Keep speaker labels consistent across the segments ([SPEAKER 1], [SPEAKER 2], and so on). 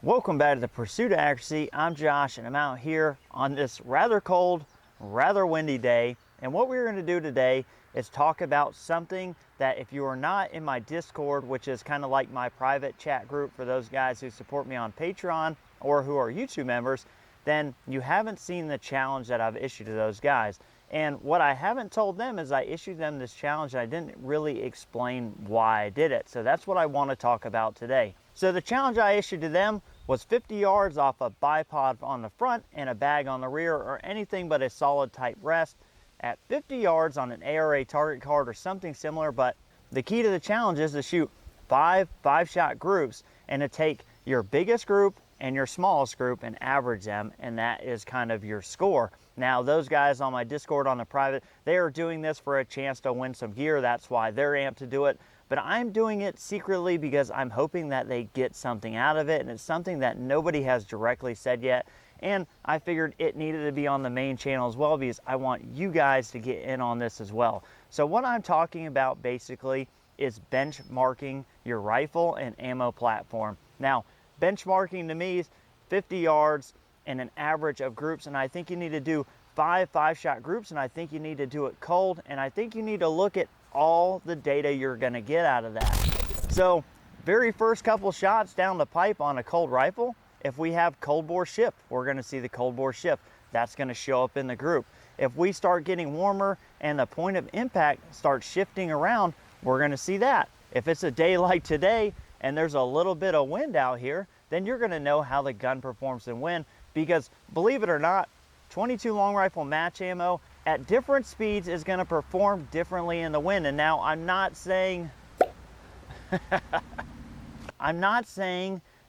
[SPEAKER 1] Welcome back to the Pursuit of Accuracy. I'm Josh and I'm out here on this rather cold, rather windy day. And what we're going to do today is talk about something that if you are not in my Discord, which is kind of like my private chat group for those guys who support me on Patreon or who are YouTube members, then you haven't seen the challenge that I've issued to those guys. And what I haven't told them is I issued them this challenge and I didn't really explain why I did it. So that's what I want to talk about today. So the challenge I issued to them was 50 yards off a bipod on the front and a bag on the rear, or anything but a solid type rest at 50 yards on an ARA target card or something similar. But the key to the challenge is to shoot five-shot groups and to take your biggest group and your smallest group and average them, and that is kind of your score. Now, those guys on my Discord on the private, they are doing this for a chance to win some gear. That's why they're amped to do it. But I'm doing it secretly because I'm hoping that they get something out of it, and it's something that nobody has directly said yet. And I figured it needed to be on the main channel as well because I want you guys to get in on this as well. So what I'm talking about basically is benchmarking your rifle and ammo platform. Now, benchmarking to me is 50 yards and an average of groups, and I think you need to do five-shot groups, and I think you need to do it cold, and I think you need to look at all the data you're going to get out of that. So very first couple shots down the pipe on a cold rifle, if we have cold bore shift, we're going to see the cold bore shift. That's going to show up in the group. If we start getting warmer and the point of impact starts shifting around, we're going to see that. If it's a day like today and there's a little bit of wind out here, then you're going to know how the gun performs in wind, because believe it or not, 22 long rifle match ammo at different speeds is going to perform differently in the wind. And now I'm not saying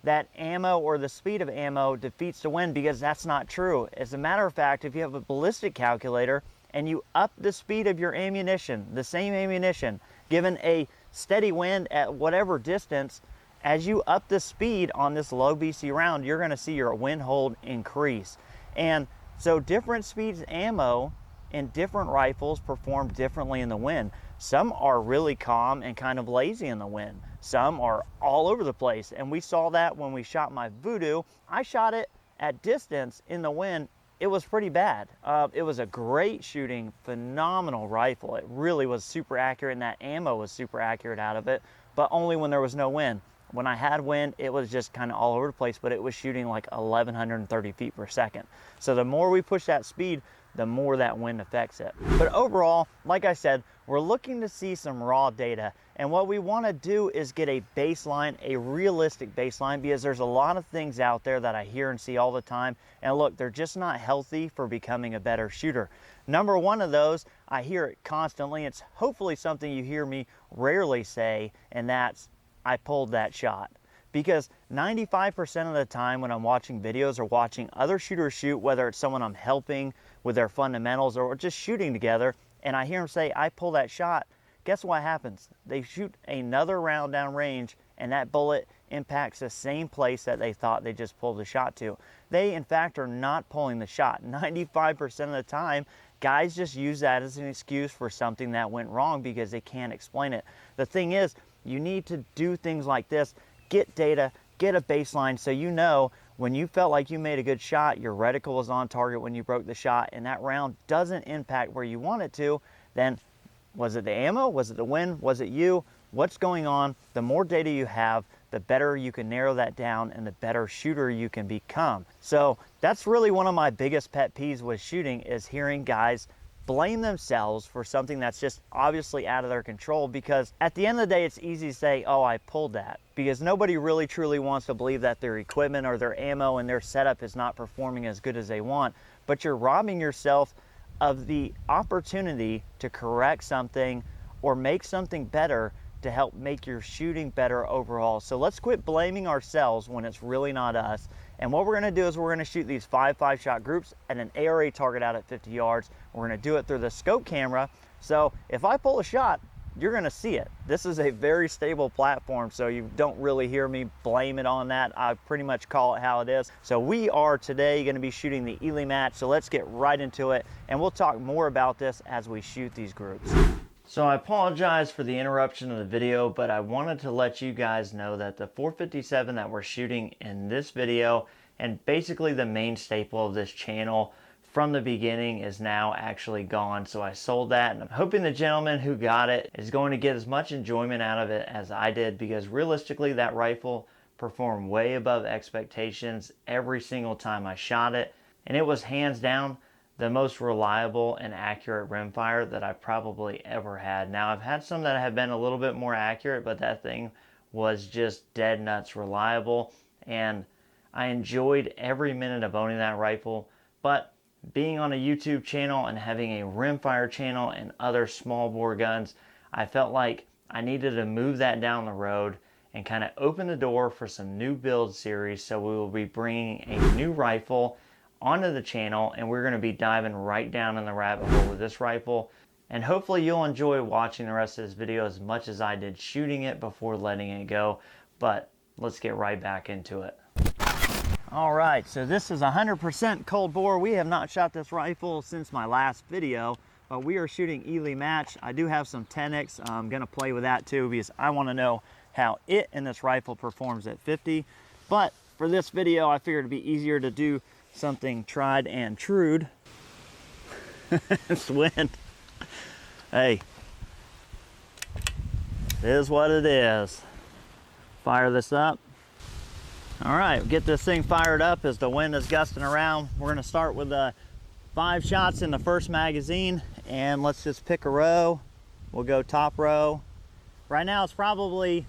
[SPEAKER 1] that ammo or the speed of ammo defeats the wind, because that's not true. As a matter of fact, if you have a ballistic calculator and you up the speed of your ammunition, the same ammunition, given a steady wind at whatever distance, as you up the speed on this low BC round, you're going to see your wind hold increase. And so different speeds ammo in different rifles perform differently in the wind. Some are really calm and kind of lazy in the wind. Some are all over the place. And we saw that when we shot my Voodoo. I shot it at distance in the wind. It was pretty bad. It was a great shooting, phenomenal rifle. It really was super accurate, and that ammo was super accurate out of it, but only when there was no wind. When I had wind, it was just kind of all over the place, but it was shooting like 1,130 feet per second. So the more we push that speed, the more that wind affects it. But overall, like I said, we're looking to see some raw data. And what we want to do is get a baseline, a realistic baseline, because there's a lot of things out there that I hear and see all the time. And look, they're just not healthy for becoming a better shooter. Number one of those, I hear it constantly. It's hopefully something you hear me rarely say, and that's, I pulled that shot. Because 95% of the time when I'm watching videos or watching other shooters shoot, whether it's someone I'm helping with their fundamentals or just shooting together, and I hear them say, I pull that shot, guess what happens? They shoot another round down range, and that bullet impacts the same place that they thought they just pulled the shot to. They, in fact, are not pulling the shot. 95% of the time, guys just use that as an excuse for something that went wrong because they can't explain it. The thing is, you need to do things like this. Get data, get a baseline, so you know when you felt like you made a good shot, your reticle was on target when you broke the shot, and that round doesn't impact where you want it to, then was it the ammo? Was it the wind? Was it you? What's going on? The more data you have, the better you can narrow that down and the better shooter you can become. So that's really one of my biggest pet peeves with shooting, is hearing guys blame themselves for something that's just obviously out of their control, because at the end of the day, it's easy to say, oh, I pulled that, because nobody really truly wants to believe that their equipment or their ammo and their setup is not performing as good as they want. But you're robbing yourself of the opportunity to correct something or make something better to help make your shooting better overall. So let's quit blaming ourselves when it's really not us. And what we're gonna do is we're gonna shoot these five-shot groups at an ARA target out at 50 yards. We're gonna do it through the scope camera. So if I pull a shot, you're gonna see it. This is a very stable platform, so you don't really hear me blame it on that. I pretty much call it how it is. So we are today gonna be shooting the Ely match, so let's get right into it, and we'll talk more about this as we shoot these groups. So I apologize for the interruption of the video, but I wanted to let you guys know that the 457 that we're shooting in this video, and basically the main staple of this channel from the beginning, is now actually gone. So I sold that, and I'm hoping the gentleman who got it is going to get as much enjoyment out of it as I did, because realistically that rifle performed way above expectations every single time I shot it, and it was hands down the most reliable and accurate rimfire that I've probably ever had. Now, I've had some that have been a little bit more accurate, but that thing was just dead nuts reliable, and I enjoyed every minute of owning that rifle. But being on a YouTube channel and having a rimfire channel and other small bore guns, I felt like I needed to move that down the road and kind of open the door for some new build series. So we will be bringing a new rifle onto the channel, and we're going to be diving right down in the rabbit hole with this rifle, and hopefully you'll enjoy watching the rest of this video as much as I did shooting it before letting it go. But let's get right back into it. All right, so this is 100% cold bore. We have not shot this rifle since my last video, but we are shooting Ely match. I do have some 10X. I'm going to play with that too, because I want to know how it and this rifle performs at 50. But for this video, I figured it'd be easier to do something tried and true. It's wind. Hey, it is what it is. Fire this up. All right, get this thing fired up as the wind is gusting around. We're going to start with 5 shots in the first magazine, and let's just pick a row. We'll go top row. Right now it's probably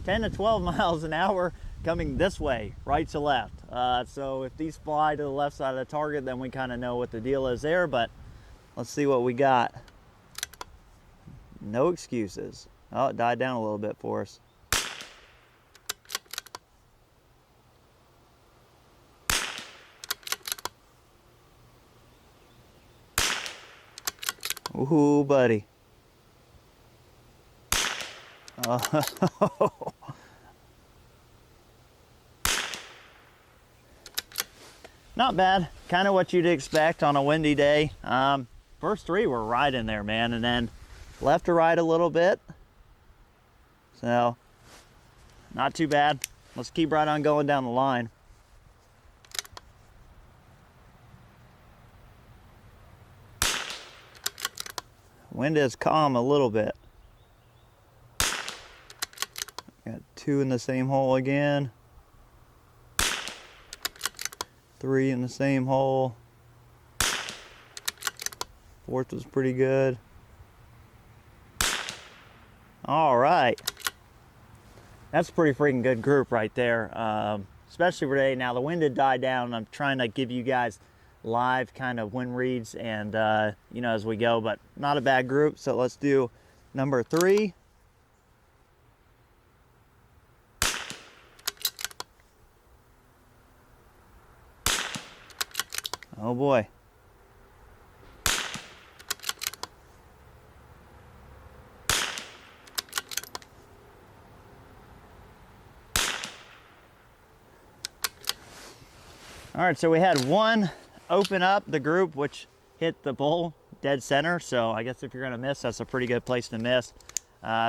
[SPEAKER 1] 10 to 12 miles an hour coming this way, right to left. So if these fly to the left side of the target, then we kind of know what the deal is there, but let's see what we got. No excuses. Oh, it died down a little bit for us. Ooh, buddy. Oh. Not bad, kind of what you'd expect on a windy day. First 3 were right in there, man, and then left to right a little bit. So, not too bad. Let's keep right on going down the line. Wind is calm a little bit. Got 2 in the same hole again. 3 in the same hole. 4th was pretty good. All right. That's a pretty freaking good group right there, especially for today. Now the wind had died down. I'm trying to give you guys live kind of wind reads and you know, as we go, but not a bad group. So let's do number 3. Oh boy. All right, so we had 1 open up the group, which hit the bull dead center. So I guess if you're gonna miss, that's a pretty good place to miss.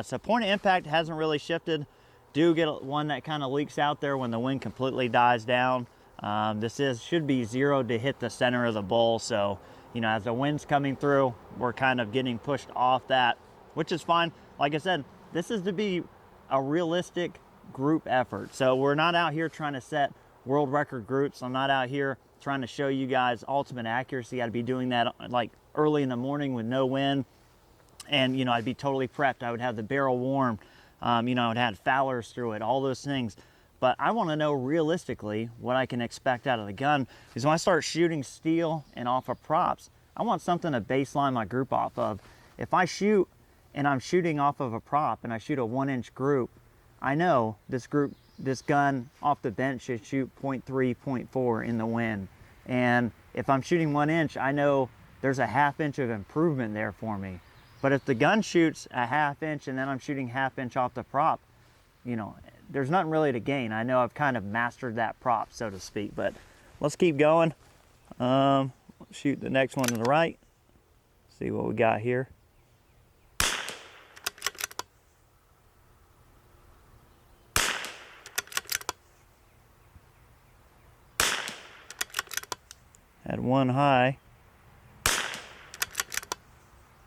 [SPEAKER 1] So point of impact hasn't really shifted. Do get one that kind of leaks out there when the wind completely dies down. This should be 0 to hit the center of the bull. So, you know, as the wind's coming through, we're kind of getting pushed off that, which is fine. Like I said, this is to be a realistic group effort. So we're not out here trying to set world record groups. I'm not out here trying to show you guys ultimate accuracy. I'd be doing that like early in the morning with no wind. And, you know, I'd be totally prepped. I would have the barrel warmed. You know, it had foulers through it, all those things. But I want to know realistically what I can expect out of the gun, because when I start shooting steel and off of props, I want something to baseline my group off of. If I shoot and I'm shooting off of a prop and I shoot a 1-inch group, I know this gun off the bench should shoot 0.3, 0.4 in the wind. And if I'm shooting 1 inch, I know there's a 1/2 inch of improvement there for me. But if the gun shoots a 1/2 inch and then I'm shooting 1/2 inch off the prop, you know, there's nothing really to gain. I know I've kind of mastered that prop, so to speak, but let's keep going. Shoot the next one to the right. See what we got here. Had one high.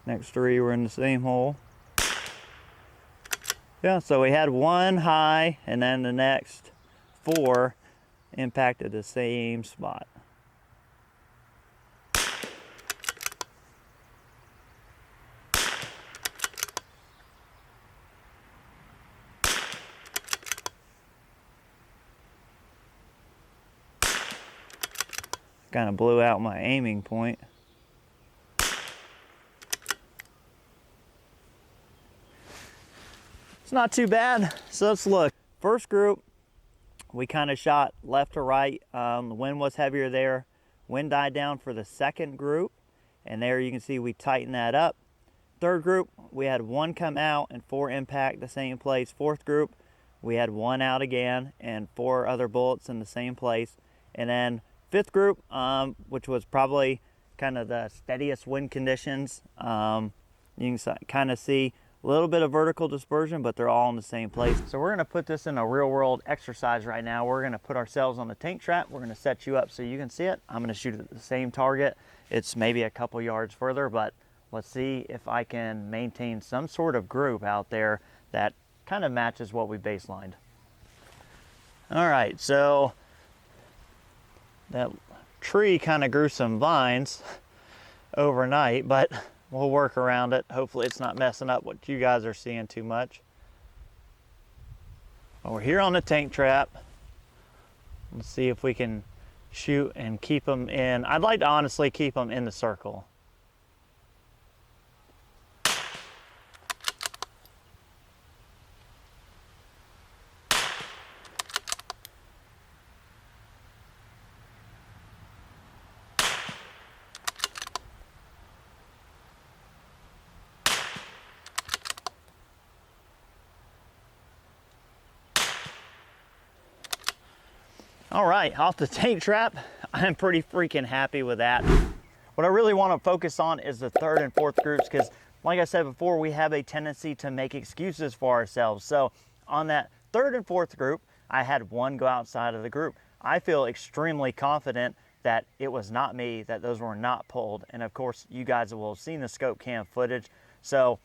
[SPEAKER 1] Next three were in the same hole. Yeah, so we had one high, and then the next four impacted the same spot. Kind of blew out my aiming point. It's not too bad. So let's look. First group, we kind of shot left to right. The wind was heavier there. Wind died down for the second group, and there you can see we tightened that up. Third group, we had one come out and four impact the same place. Fourth group, we had one out again and four other bullets in the same place. And then fifth group, which was probably kind of the steadiest wind conditions, you can kind of see a little bit of vertical dispersion, but they're all in the same place. So we're gonna put this in a real world exercise right now. We're gonna put ourselves on the tank trap. We're gonna set you up so you can see it. I'm gonna shoot at the same target. It's maybe a couple yards further, but let's see if I can maintain some sort of group out there that kind of matches what we baselined. All right, so that tree kind of grew some vines overnight, but we'll work around it. Hopefully it's not messing up what you guys are seeing too much. Well, we're here on the tank trap. Let's see if we can shoot and keep them in. I'd like to honestly keep them in the circle. All right, off the tank trap, I'm pretty freaking happy with that. What I really want to focus on is the third and fourth groups, because like I said before, we have a tendency to make excuses for ourselves. So on that third and fourth group, I had one go outside of the group. I feel extremely confident that it was not me, that those were not pulled. And of course, you guys will have seen the scope cam footage. So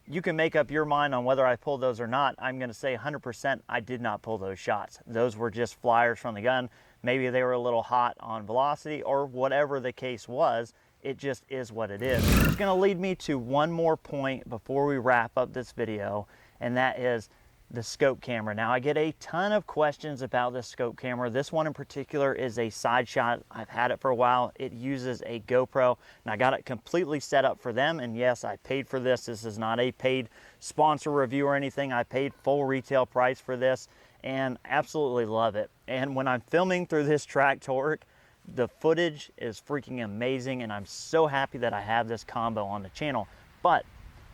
[SPEAKER 1] you can make up your mind on whether I pulled those or not. I'm gonna say 100% I did not pull those shots. Those were just flyers from the gun. Maybe they were a little hot on velocity or whatever the case was. It just is what it is. It's gonna lead me to one more point before we wrap up this video, and that is the scope camera. Now I get a ton of questions about this scope camera. This one in particular is a side shot. I've had it for a while. It uses a GoPro, and I got it completely set up for them. And yes, I paid for this. This is not a paid sponsor review or anything. I paid full retail price for this and absolutely love it. And when I'm filming through this track torque, the footage is freaking amazing, and I'm so happy that I have this combo on the channel. But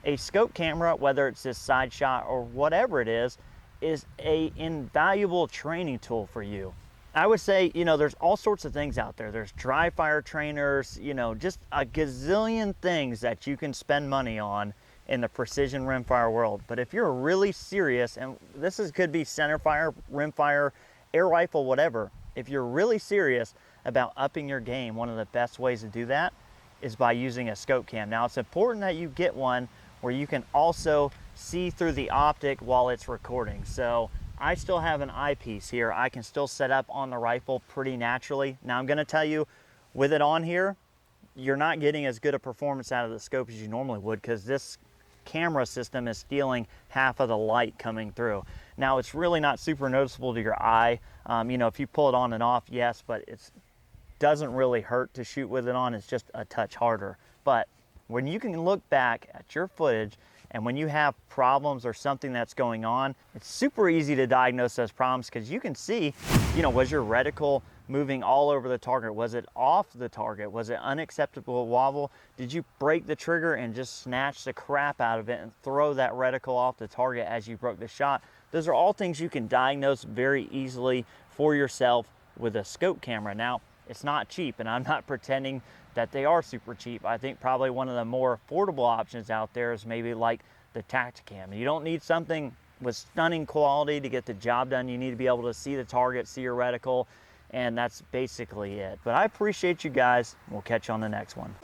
[SPEAKER 1] a scope camera, whether it's this side shot or whatever it is a invaluable training tool for you. I would say, you know, there's all sorts of things out there. There's dry fire trainers, you know, just a gazillion things that you can spend money on in the precision rimfire world. But if you're really serious, and could be center fire, rimfire, air rifle, whatever, if you're really serious about upping your game, one of the best ways to do that is by using a scope cam. Now, it's important that you get one where you can also see through the optic while it's recording. So I still have an eyepiece here. I can still set up on the rifle pretty naturally. Now I'm gonna tell you, with it on here, you're not getting as good a performance out of the scope as you normally would, because this camera system is stealing half of the light coming through. Now it's really not super noticeable to your eye. You know, if you pull it on and off, yes, but it doesn't really hurt to shoot with it on. It's just a touch harder. But when you can look back at your footage and when you have problems or something that's going on, it's super easy to diagnose those problems, because you can see, you know, was your reticle moving all over the target? Was it off the target? Was it unacceptable wobble? Did you break the trigger and just snatch the crap out of it and throw that reticle off the target as you broke the shot? Those are all things you can diagnose very easily for yourself with a scope camera. Now, it's not cheap, and I'm not pretending that they are super cheap. I think probably one of the more affordable options out there is maybe like the Tacticam. You don't need something with stunning quality to get the job done. You need to be able to see the target, see your reticle, and that's basically it. But I appreciate you guys. We'll catch you on the next one.